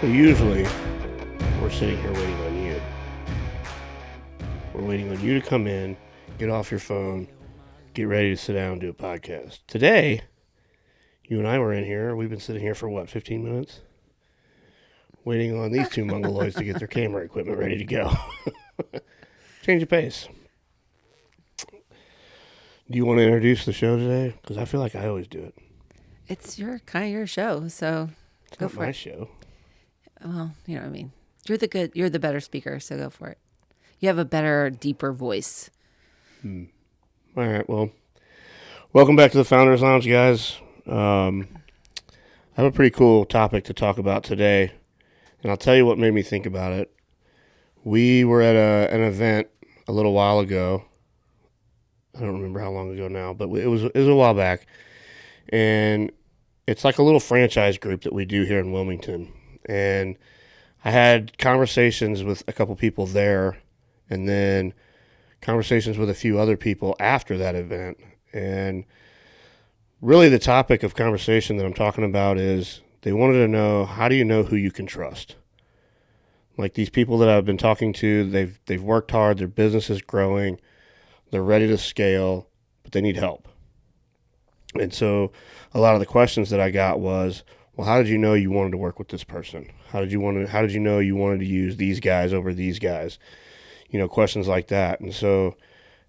So usually, we're sitting here waiting on you. We're waiting on you to come in, get off your phone, get ready to sit down and do a podcast. Today, you and I were in here. We've been sitting here for, 15 minutes? Waiting on these two mongoloids to get their camera equipment ready to go. Change of pace. Do you want to introduce the show today? Because I feel like I always do it. It's your show, so It's go not for my it. show. Well, you know what I mean. You're the better speaker, so go for it. You have a better, deeper voice. All right, well, welcome back to the Founderz Lounge, guys. I have a pretty cool topic to talk about today, and I'll tell you what made me think about it. We were at an event a little while ago. I don't remember how long ago now, but it was a while back, and it's like a little franchise group that we do here in Wilmington. And I had conversations with a couple people there, and then conversations with a few other people after that event. And really the topic of conversation that I'm talking about is they wanted to know, how do you know who you can trust? Like these people that I've been talking to, they've worked hard, their business is growing, they're ready to scale, but they need help. And so a lot of the questions that I got was, well, how did you know you wanted to work with this person? How did you know you wanted to use these guys over these guys? You know, questions like that. And so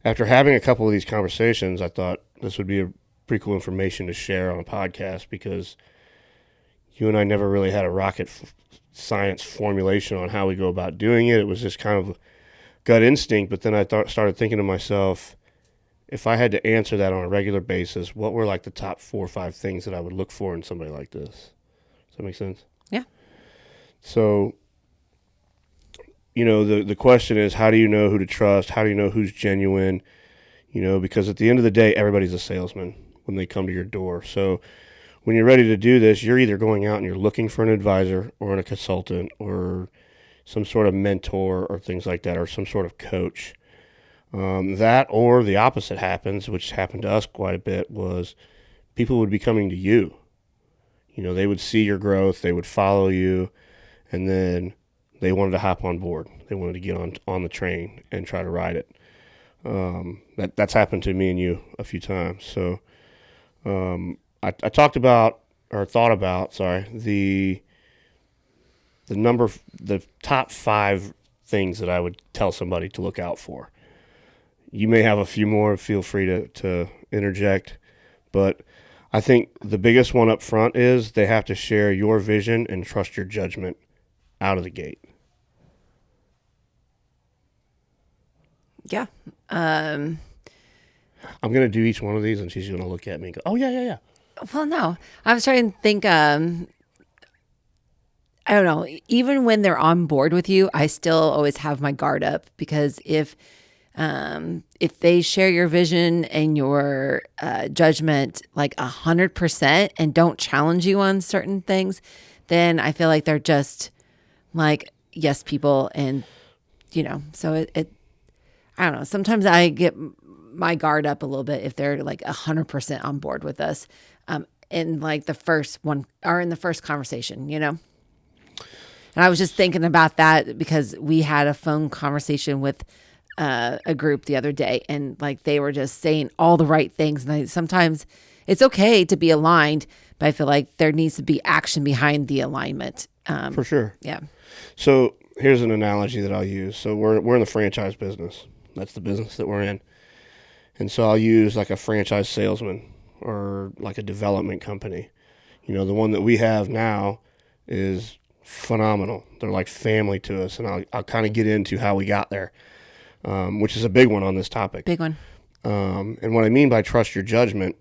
after having a couple of these conversations, I thought this would be a pretty cool information to share on a podcast, because you and I never really had a rocket science formulation on how we go about doing it. It was just kind of gut instinct. But then I started thinking to myself, if I had to answer that on a regular basis, what were like the top 4 or 5 things that I would look for in somebody like this? Does that make sense? Yeah. So, you know, the question is, how do you know who to trust? How do you know who's genuine? You know, because at the end of the day, everybody's a salesman when they come to your door. So when you're ready to do this, you're either going out and you're looking for an advisor or a consultant or some sort of mentor or things like that, or some sort of coach. That or the opposite happens, which happened to us quite a bit, was people would be coming to you. You know, they would see your growth, they would follow you, and then they wanted to hop on board. They wanted to get on the train and try to ride it. That's happened to me and you a few times. So I thought about the top 5 things that I would tell somebody to look out for. You may have a few more, feel free to interject, but I think the biggest one up front is they have to share your vision and trust your judgment out of the gate. Yeah. I'm going to do each one of these, and she's going to look at me and go, oh, yeah. Well, no. I was trying to think, I don't know, even when they're on board with you, I still always have my guard up, because if they share your vision and your judgment like 100% and don't challenge you on certain things, then I feel like they're just like yes people. And you know, so it I don't know, sometimes I get my guard up a little bit if they're like 100% on board with us in like the first one or in the first conversation, you know. And I was just thinking about that because we had a phone conversation with a group the other day, and like they were just saying all the right things. And sometimes it's okay to be aligned, but I feel like there needs to be action behind the alignment. For sure. Yeah. So here's an analogy that I'll use. So we're in the franchise business. That's the business that we're in. And so I'll use like a franchise salesman or like a development company. You know, the one that we have now is phenomenal. They're like family to us, and I'll kind of get into how we got there. Which is a big one on this topic. Big one. And what I mean by trust your judgment,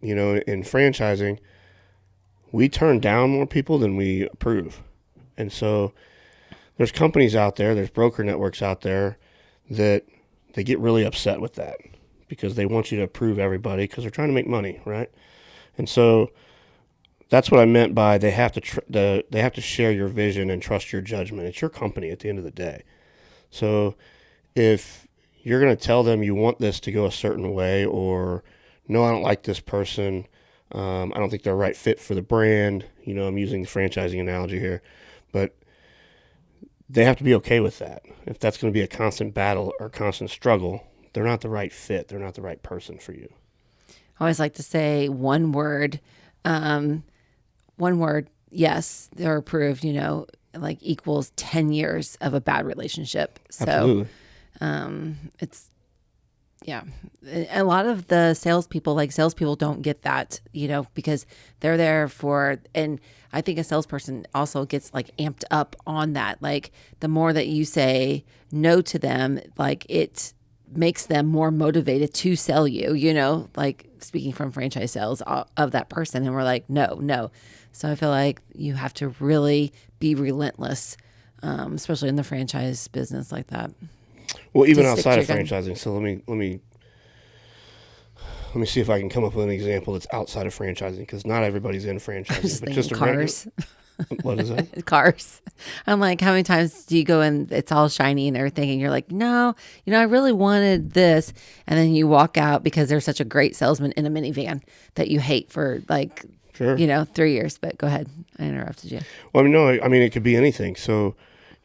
you know, in franchising, we turn down more people than we approve. And so there's companies out there, there's broker networks out there that they get really upset with that because they want you to approve everybody because they're trying to make money, right? And so that's what I meant by they have to share your vision and trust your judgment. It's your company at the end of the day. So if you're going to tell them you want this to go a certain way, or no, I don't like this person, I don't think they're a right fit for the brand, you know, I'm using the franchising analogy here, But they have to be okay with that. If that's going to be a constant battle or constant struggle, they're not the right fit. They're not the right person for you. I always like to say one word, yes, they're approved, like equals 10 years of a bad relationship. So Absolutely. it's, yeah. A lot of the salespeople don't get that, because they're there for, and I think a salesperson also gets like amped up on that. Like the more that you say no to them, like it makes them more motivated to sell you, like speaking from franchise sales of that person. And we're like, no. So I feel like you have to really be relentless, especially in the franchise business like that. Well, even outside of franchising. So let me see if I can come up with an example that's outside of franchising, because not everybody's in franchising. But just cars. What is that? Cars. I'm like, how many times do you go in, it's all shiny and everything, and you're like, no, I really wanted this. And then you walk out because there's such a great salesman in a minivan that you hate for like, Sure. 3 years. But go ahead. I interrupted you. Well, no, it could be anything. So,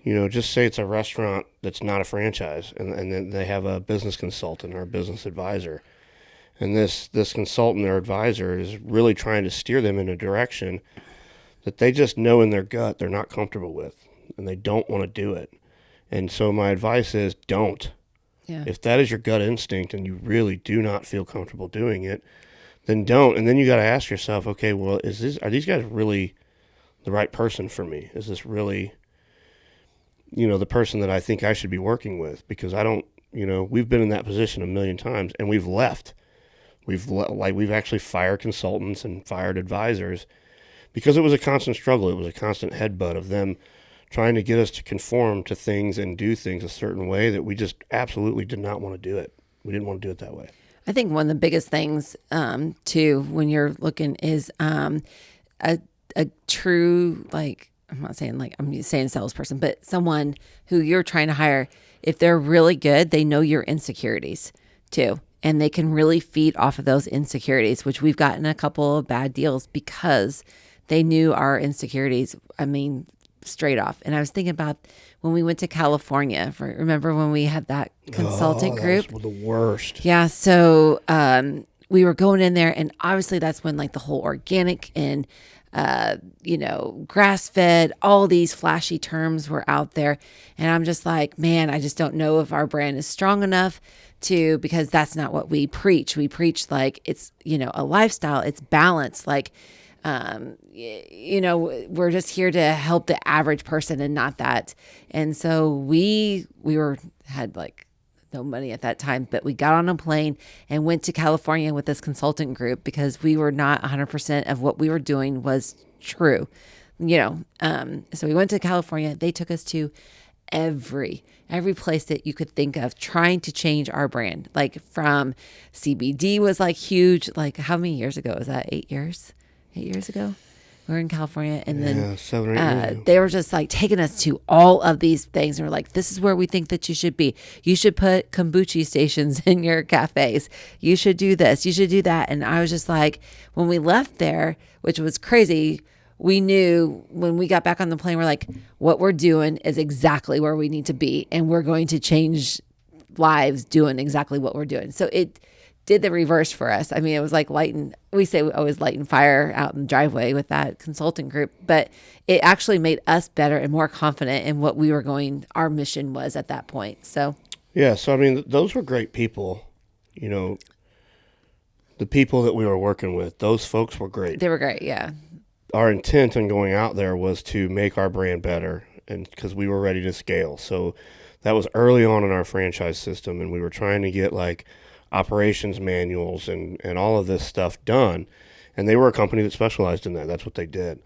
just say it's a restaurant that's not a franchise, and then they have a business consultant or a business advisor. And this consultant or advisor is really trying to steer them in a direction that they just know in their gut they're not comfortable with, and they don't want to do it. And so my advice is don't. Yeah. If that is your gut instinct and you really do not feel comfortable doing it, then don't. And then you got to ask yourself, okay, well, are these guys really the right person for me? Is this really, the person that I think I should be working with? Because I don't, we've been in that position a million times, and we've left. We've actually fired consultants and fired advisors because it was a constant struggle. It was a constant headbutt of them trying to get us to conform to things and do things a certain way that we just absolutely did not want to do it. We didn't want to do it that way. I think one of the biggest things, too, when you're looking is a true, like, I'm saying salesperson, but someone who you're trying to hire, if they're really good, they know your insecurities, too. And they can really feed off of those insecurities, which we've gotten a couple of bad deals because they knew our insecurities, straight off. And I was thinking about when we went to California. Remember when we had that consultant group? That was the worst. Yeah. So we were going in there, and obviously that's when like the whole organic and grass-fed, all these flashy terms were out there. And I'm just like, man, I just don't know if our brand is strong enough because that's not what we preach. We preach like it's, a lifestyle, it's balance. Like, we're just here to help the average person and not that. And so we had like no money at that time, but we got on a plane and went to California with this consultant group because we were not 100% of what we were doing was true, so we went to California. They took us to every place that you could think of trying to change our brand. Like from CBD was like huge. Like how many years ago was that? 8 years? 8 years ago? We were in California, and then 7 or 8 years ago. They were just like taking us to all of these things. And we're like, this is where we think that you should be. You should put kombucha stations in your cafes. You should do this. You should do that. And I was just like, when we left there, which was crazy, we knew when we got back on the plane, we're like, what we're doing is exactly where we need to be. And we're going to change lives doing exactly what we're doing. So it did the reverse for us. It was like we say we always lighting fire out in the driveway with that consulting group, but it actually made us better and more confident in what our mission was at that point. So, yeah. So, those were great people, the people that we were working with, those folks were great. They were great. Yeah. Our intent in going out there was to make our brand better, and because we were ready to scale. So that was early on in our franchise system, and we were trying to get like operations manuals and all of this stuff done. And they were a company that specialized in that. That's what they did.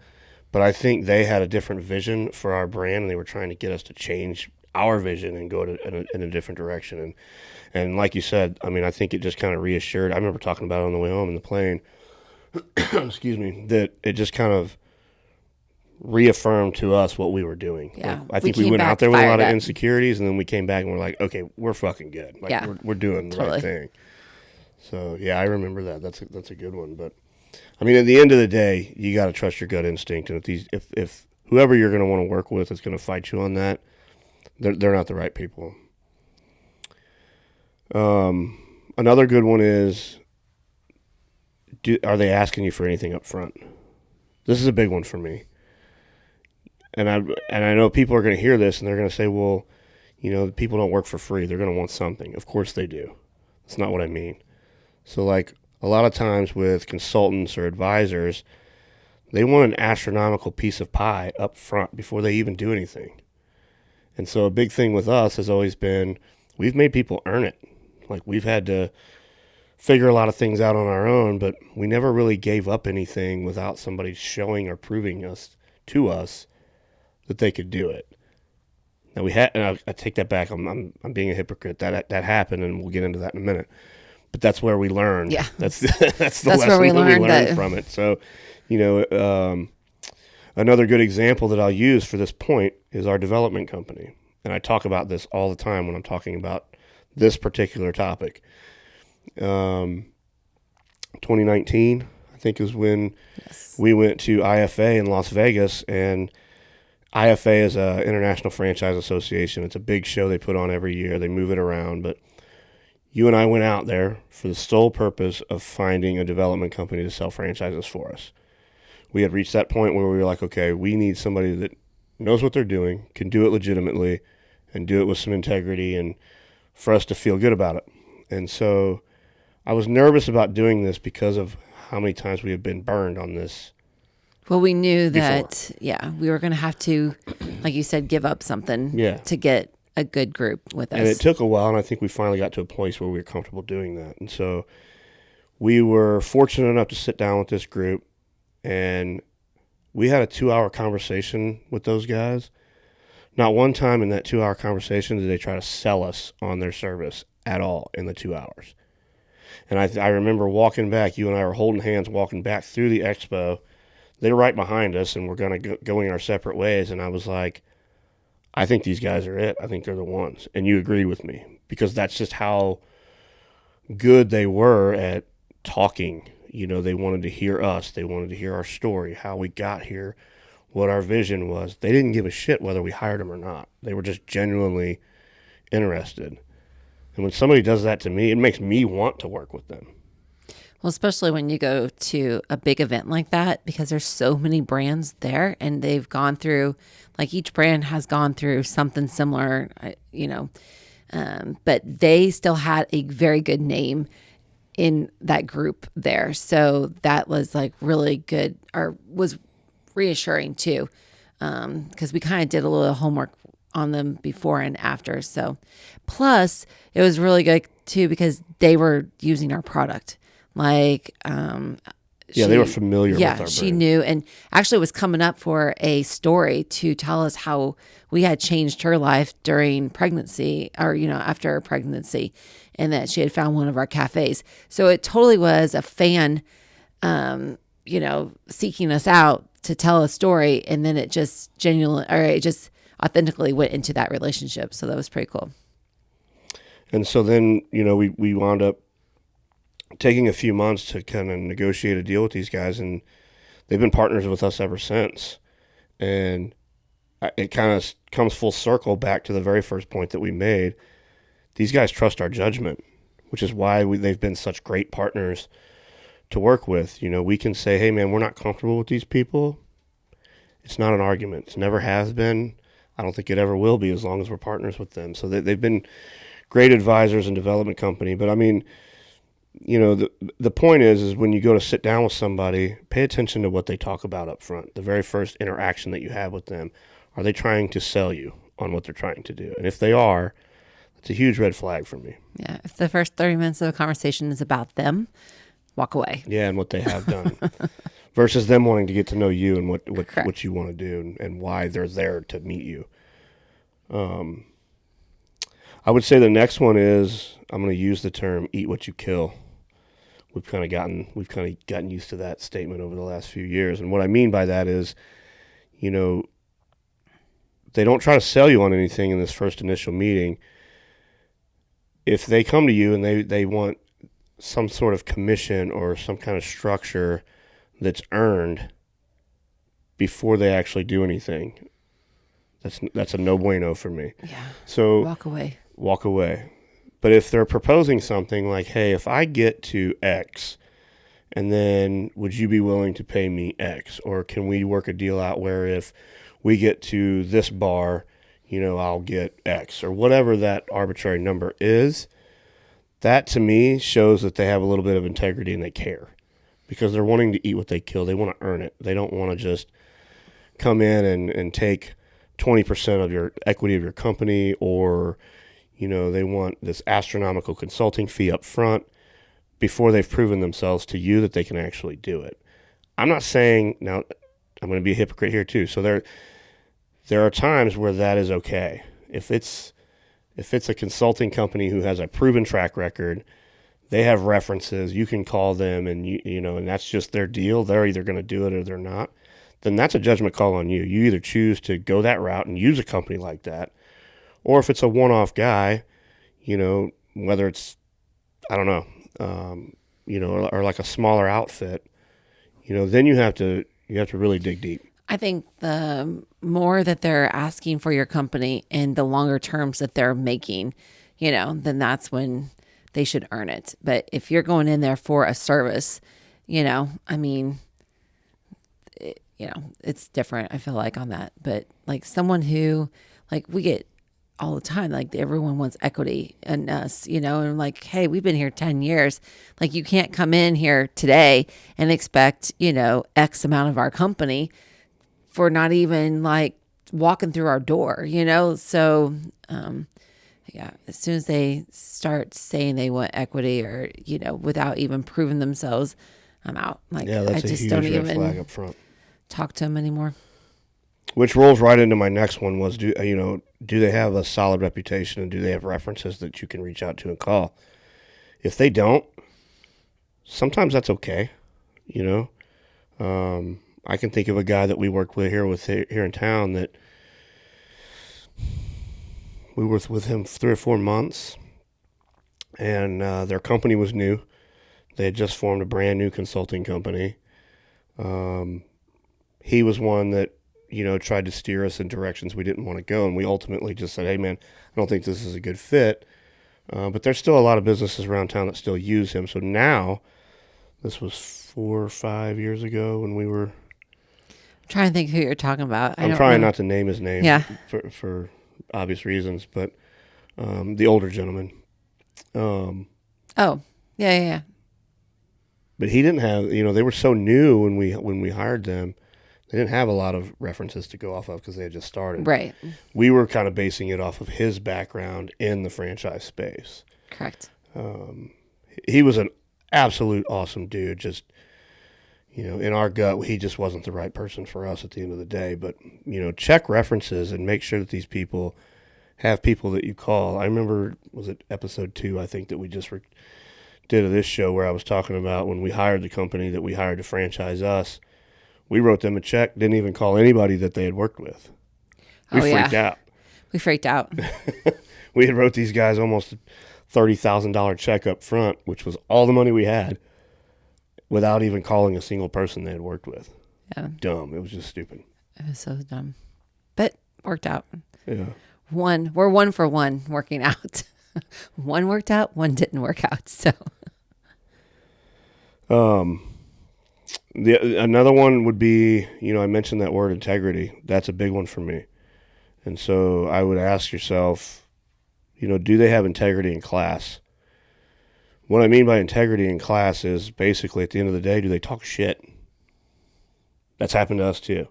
But I think they had a different vision for our brand, and they were trying to get us to change our vision and go in a different direction. And like you said, I think it just kind of reassured. I remember talking about it on the way home in the plane, excuse me, that it just kind of reaffirmed to us what we were doing. Yeah. I think we went out there with a lot of insecurities, and then we came back and we're like, okay, we're fucking good. Like, yeah, we're doing the right thing. So yeah, I remember that. That's a good one. But at the end of the day, you got to trust your gut instinct. And if whoever you're going to want to work with is going to fight you on that. They're not the right people. Another good one is, are they asking you for anything up front? This is a big one for me. And I know people are going to hear this and they're going to say, well, people don't work for free. They're going to want something. Of course they do. That's not what I mean. So like a lot of times with consultants or advisors, they want an astronomical piece of pie up front before they even do anything. And so a big thing with us has always been, we've made people earn it. Like we've had to figure a lot of things out on our own, but we never really gave up anything without somebody showing or proving to us that they could do it. Now and I take that back. I'm being a hypocrite. That happened, and we'll get into that in a minute. But that's where we learn. Yeah, that's the lesson where we that we learned that. from it. So, another good example that I'll use for this point is our development company, and I talk about this all the time when I'm talking about this particular topic. 2019, I think, is when we went to IFA in Las Vegas, and IFA is an International Franchise Association. It's a big show they put on every year. They move it around, but you and I went out there for the sole purpose of finding a development company to sell franchises for us. We had reached that point where we were like, okay, we need somebody that knows what they're doing, can do it legitimately, and do it with some integrity, and for us to feel good about it. And so I was nervous about doing this because of how many times we had been burned on this. Well, we knew that, we were going to have to, like you said, give up something to get a good group with us. And it took a while, and I think we finally got to a place where we were comfortable doing that. And so we were fortunate enough to sit down with this group, and we had a 2-hour conversation with those guys. Not one time in that 2-hour conversation did they try to sell us on their service at all in the 2 hours. And I remember walking back, you and I were holding hands walking back through the expo. They were right behind us, and we're going our separate ways. And I was like, I think these guys are it. I think they're the ones. And you agreed with me, because that's just how good they were at talking. They wanted to hear us. They wanted to hear our story, how we got here, what our vision was. They didn't give a shit whether we hired them or not. They were just genuinely interested. And when somebody does that to me, it makes me want to work with them. Well, especially when you go to a big event like that, because there's so many brands there, and they've gone through, like each brand has gone through something similar, but they still had a very good name in that group there. So that was like really good, or was reassuring too, because we kind of did a little homework on them before and after. So plus it was really good too, because they were using our product. Like, they were familiar with our brand. She knew, and actually was coming up for a story to tell us how we had changed her life during pregnancy, or, after her pregnancy, and that she had found one of our cafes. So it totally was a fan, seeking us out to tell a story. And then it just authentically went into that relationship. So that was pretty cool. And so then, we wound up taking a few months to kind of negotiate a deal with these guys, and they've been partners with us ever since. And it kind of comes full circle back to the very first point that we made. These guys trust our judgment, which is why they've been such great partners to work with. We can say, hey man, we're not comfortable with these people. It's not an argument. It never has been. I don't think it ever will be, as long as we're partners with them. So they've been great advisors and development company. But I mean, the point is when you go to sit down with somebody, pay attention to what they talk about up front. The very first interaction that you have with them, are they trying to sell you on what they're trying to do? And if they are, it's a huge red flag for me. Yeah, if the first 30 minutes of a conversation is about them, walk away. Yeah, and what they have done, versus them wanting to get to know you and what you want to do and why they're there to meet you. I would say the next one is, I'm going to use the term "eat what you kill." We've kind of gotten used to that statement over the last few years, and what I mean by that is, they don't try to sell you on anything in this first initial meeting. If they come to you and they want some sort of commission or some kind of structure that's earned before they actually do anything, that's a no bueno for me. Yeah. So Walk away. But if they're proposing something like, hey, if I get to X, and then would you be willing to pay me X? Or can we work a deal out where if we get to this bar, I'll get X, or whatever that arbitrary number is. That to me shows that they have a little bit of integrity and they care, because they're wanting to eat what they kill. They want to earn it. They don't want to just come in and take 20% of your equity of your company, or they want this astronomical consulting fee up front before they've proven themselves to you that they can actually do it. I'm not saying, now I'm going to be a hypocrite here too. So there are times where that is okay. If it's a consulting company who has a proven track record, they have references, you can call them, and and that's just their deal. They're either going to do it or they're not. Then that's a judgment call on you. You either choose to go that route and use a company like that, or if it's a one-off guy, whether it's, I don't know, or like a smaller outfit, then you have to really dig deep. I think the more that they're asking for your company and the longer terms that they're making, then that's when they should earn it. But if you're going in there for a service, it's different, I feel like, on that. But like someone who, like, we get all the time, like everyone wants equity in us, and like, hey, we've been here 10 years. Like, you can't come in here today and expect, X amount of our company for not even like walking through our door, So, as soon as they start saying they want equity, or, without even proving themselves, I'm out. Like, I just don't even flag up front. Talk to them anymore. Which rolls right into my next one was, do they have a solid reputation, and do they have references that you can reach out to and call? If they don't, sometimes that's okay. I can think of a guy that we worked with here in town that we worked with him 3 or 4 months, and their company was new. They had just formed a brand new consulting company. He was one that, tried to steer us in directions we didn't want to go, and we ultimately just said, hey, man, I don't think this is a good fit. But there's still a lot of businesses around town that still use him. So now, this was 4 or 5 years ago when we were... I'm trying to think who you're talking about. I'm trying not to name his name for obvious reasons, but the older gentleman. Yeah. But he didn't have, they were so new when we hired them. They didn't have a lot of references to go off of because they had just started. Right. We were kind of basing it off of his background in the franchise space. Correct. He was an absolute awesome dude. Just, in our gut, he just wasn't the right person for us at the end of the day. But, check references and make sure that these people have people that you call. I remember, was it episode 2, I think, that we just did of this show, where I was talking about when we hired the company that we hired to franchise us. We wrote them a check, didn't even call anybody that they had worked with. We freaked out. We freaked out. We had wrote these guys almost $30,000 check up front, which was all the money we had, without even calling a single person they had worked with. Yeah. Dumb. It was just stupid. It was so dumb. But worked out. Yeah. We're 1 for 1 working out. One worked out, one didn't work out. So another one would be, I mentioned that word integrity. That's a big one for me. And so I would ask yourself, do they have integrity in class? What I mean by integrity in class is basically, at the end of the day, do they talk shit? That's happened to us too.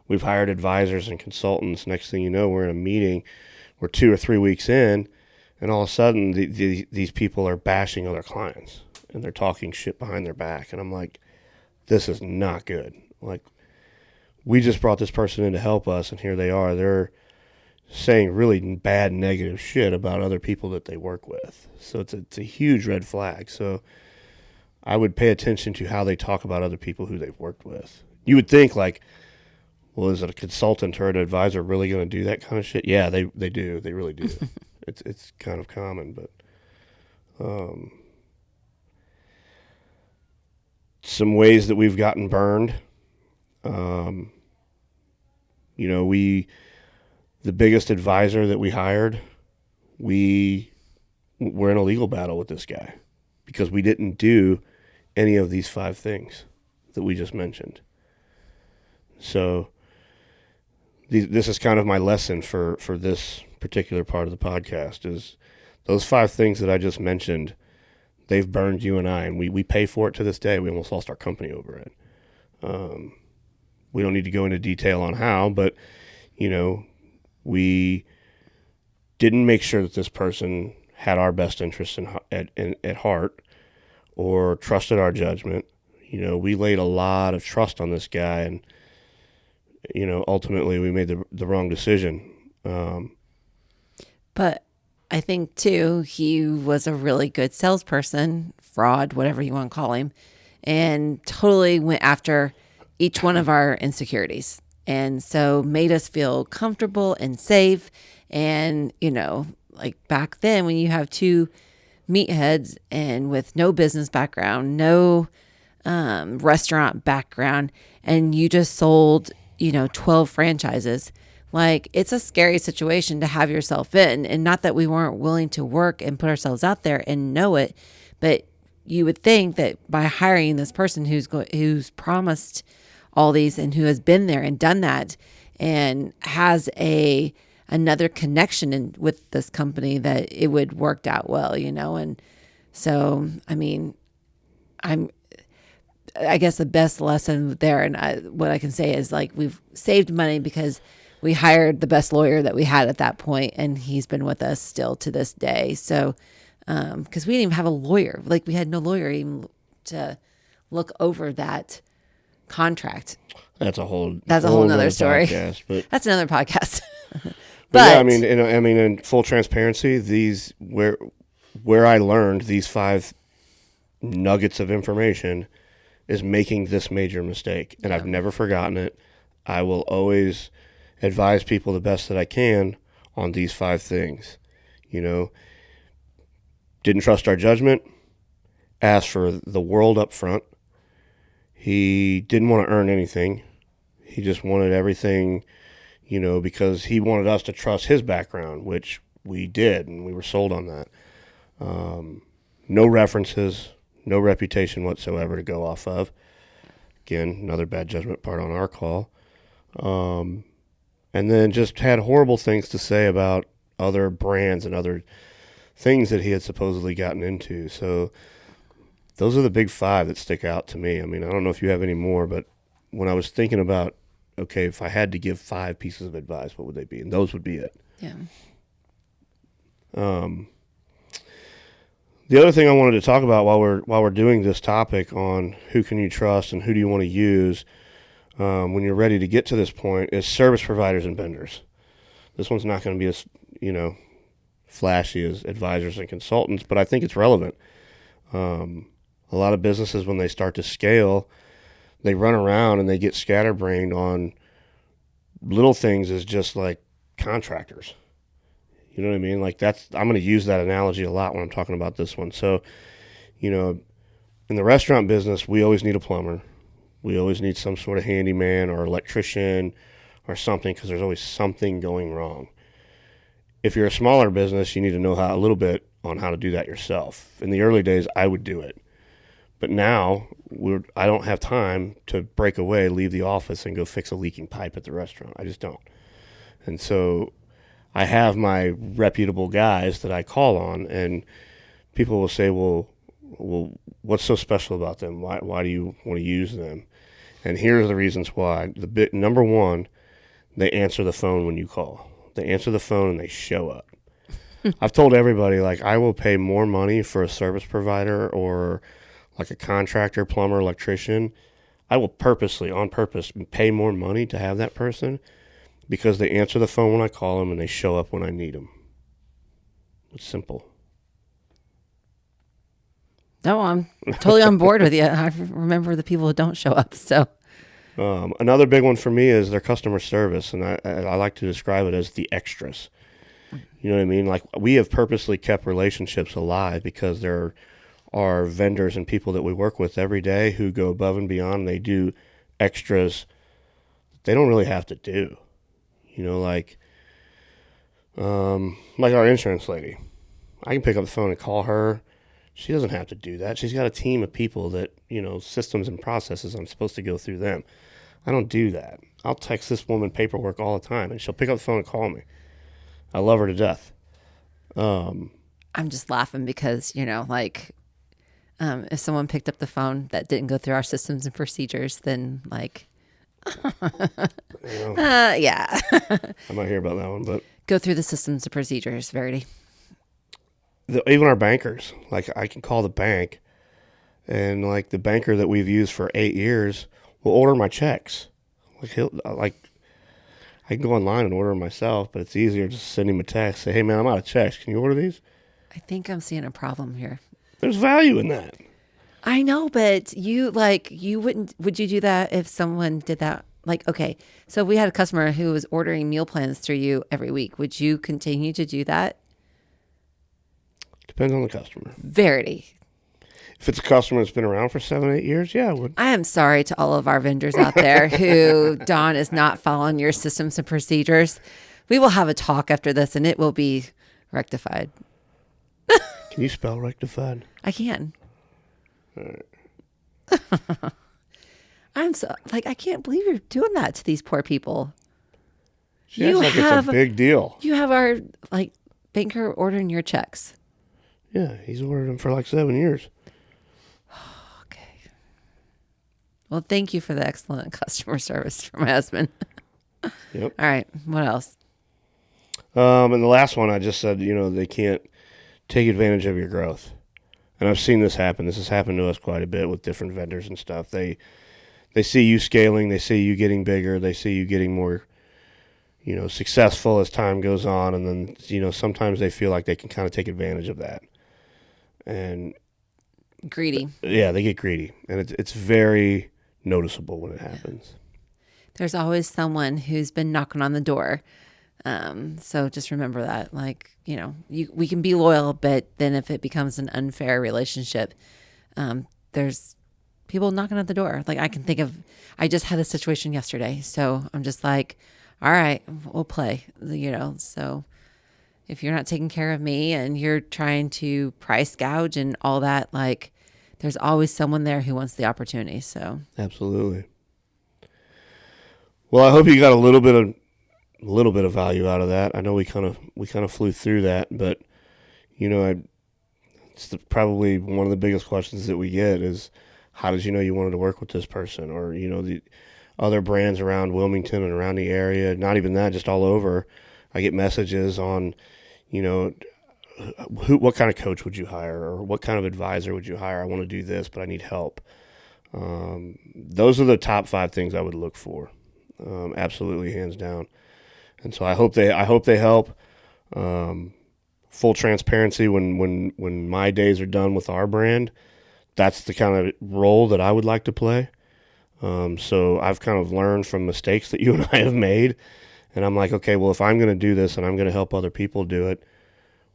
We've hired advisors and consultants. Next thing you know, we're in a meeting. We're 2 or 3 weeks in, and all of a sudden these people are bashing other clients, and they're talking shit behind their back. And I'm like, this is not good. Like, we just brought this person in to help us, and here they are. They're saying really bad, negative shit about other people that they work with. So it's a huge red flag. So I would pay attention to how they talk about other people who they've worked with. You would think, like, well, is it a consultant or an advisor really going to do that kind of shit? Yeah, they do. They really do. It's kind of common, but some ways that we've gotten burned. The biggest advisor that we hired, we're in a legal battle with this guy because we didn't do any of these 5 things that we just mentioned. So this is kind of my lesson for this particular part of the podcast is those 5 things that I just mentioned, they've burned you and I, and we pay for it to this day. We almost lost our company over it. We don't need to go into detail on how, but, we didn't make sure that this person had our best interests at heart or trusted our judgment. We laid a lot of trust on this guy, and, ultimately we made the wrong decision. But I think, too, he was a really good salesperson, fraud, whatever you want to call him, and totally went after each one of our insecurities. And so made us feel comfortable and safe. And, like back then when you have 2 meatheads and with no business background, no restaurant background, and you just sold, 12 franchises, like it's a scary situation to have yourself in. And not that we weren't willing to work and put ourselves out there and know it, but you would think that by hiring this person who's promised all these and who has been there and done that and has another connection with this company, that it would worked out well, and so, I guess the best lesson there, and what I can say is like we've saved money because we hired the best lawyer that we had at that point, and he's been with us still to this day. So, because we didn't even have a lawyer, like we had no lawyer even to look over that contract. That's a whole nother story. Podcast, but that's another podcast. but yeah, in full transparency, these where I learned these 5 nuggets of information is making this major mistake, and I've never forgotten it. I will always advise people the best that I can on these 5 things. Didn't trust our judgment, asked for the world up front. He didn't want to earn anything. He just wanted everything, because he wanted us to trust his background, which we did, and we were sold on that. No references, no reputation whatsoever to go off of. Again, another bad judgment part on our call. And then just had horrible things to say about other brands and other things that he had supposedly gotten into. So those are the big 5 that stick out to me. I don't know if you have any more, but when I was thinking about, okay, if I had to give 5 pieces of advice, what would they be? And those would be it. Yeah. The other thing I wanted to talk about while we're doing this topic on who can you trust and who do you want to use when you're ready to get to this point is service providers and vendors. This one's not going to be as flashy as advisors and consultants, but I think it's relevant. A lot of businesses, when they start to scale, they run around and they get scatterbrained on little things as just like contractors. You know what I mean? Like I'm going to use that analogy a lot when I'm talking about this one. So, in the restaurant business, we always need a plumber. We always need some sort of handyman or electrician or something because there's always something going wrong. If you're a smaller business, you need to know a little bit on how to do that yourself. In the early days, I would do it. But now I don't have time to break away, leave the office, and go fix a leaking pipe at the restaurant. I just don't. And so I have my reputable guys that I call on, and people will say, well, what's so special about them? Why do you want to use them? And here's the reasons why. Number one, they answer the phone when you call. They answer the phone and they show up. I've told everybody, like, I will pay more money for a service provider or like a contractor, plumber, electrician. I will on purpose, pay more money to have that person because they answer the phone when I call them and they show up when I need them. It's simple. No, I'm totally on board with you. I remember the people who don't show up. So another big one for me is their customer service, and I like to describe it as the extras. You know what I mean? Like, we have purposely kept relationships alive because there are vendors and people that we work with every day who go above and beyond. They do extras they don't really have to do. Like our insurance lady. I can pick up the phone and call her. She doesn't have to do that. She's got a team of people that, systems and processes. I'm supposed to go through them. I don't do that. I'll text this woman paperwork all the time, and she'll pick up the phone and call me. I love her to death. I'm just laughing because, if someone picked up the phone that didn't go through our systems and procedures, then yeah. I might hear about that one, but Go through the systems and procedures, Verity. Even our bankers, I can call the bank, and the banker that we've used for 8 years will order my checks. I can go online and order them myself, but it's easier just to send him a text. Say, hey man, I'm out of checks. Can you order these? I think I'm seeing a problem here. There's value in that. I know, but you wouldn't, would you do that if someone did that? Okay, so we had a customer who was ordering meal plans through you every week. Would you continue to do that? Depends on the customer. Verity. If it's a customer that's been around for 7, 8 years, yeah, I would. I am sorry to all of our vendors out there who Don is not following your systems and procedures. We will have a talk after this and it will be rectified. Can you spell rectified? I can. All right. I'm so I can't believe you're doing that to these poor people. It's a big deal. You have our banker ordering your checks. Yeah, he's ordered them for 7 years. Okay. Well, thank you for the excellent customer service for my husband. Yep. All right. What else? And the last one, I just said, they can't take advantage of your growth. And I've seen this happen. This has happened to us quite a bit with different vendors and stuff. They see you scaling. They see you getting bigger. They see you getting more, successful as time goes on. And then, sometimes they feel like they can kind of take advantage of that. And greedy. Yeah, they get greedy. And it's very noticeable when it happens. There's always someone who's been knocking on the door. So just remember that, we can be loyal, but then if it becomes an unfair relationship, there's people knocking at the door. I can think of, I just had a situation yesterday. So I'm just all right, we'll play, so if you're not taking care of me and you're trying to price gouge and all that, there's always someone there who wants the opportunity. So absolutely. Well, I hope you got a little bit of value out of that. I know we kind of flew through that, but it's probably one of the biggest questions that we get is, how did you wanted to work with this person? Or the other brands around Wilmington and around the area. Not even that, just all over. I get messages on, what kind of coach would you hire, or what kind of advisor would you hire? I want to do this, but I need help. Those are the top 5 things I would look for. Absolutely, hands down. And so I hope they help. Full transparency, when my days are done with our brand, that's the kind of role that I would like to play. So I've kind of learned from mistakes that you and I have made, and I'm okay, well, if I'm going to do this and I'm going to help other people do it,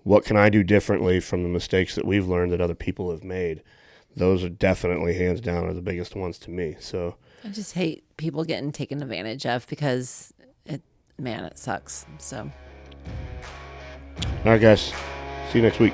what can I do differently from the mistakes that we've learned that other people have made? Those are definitely, hands down, are the biggest ones to me. So I just hate people getting taken advantage of because it sucks. So. All right, guys. See you next week.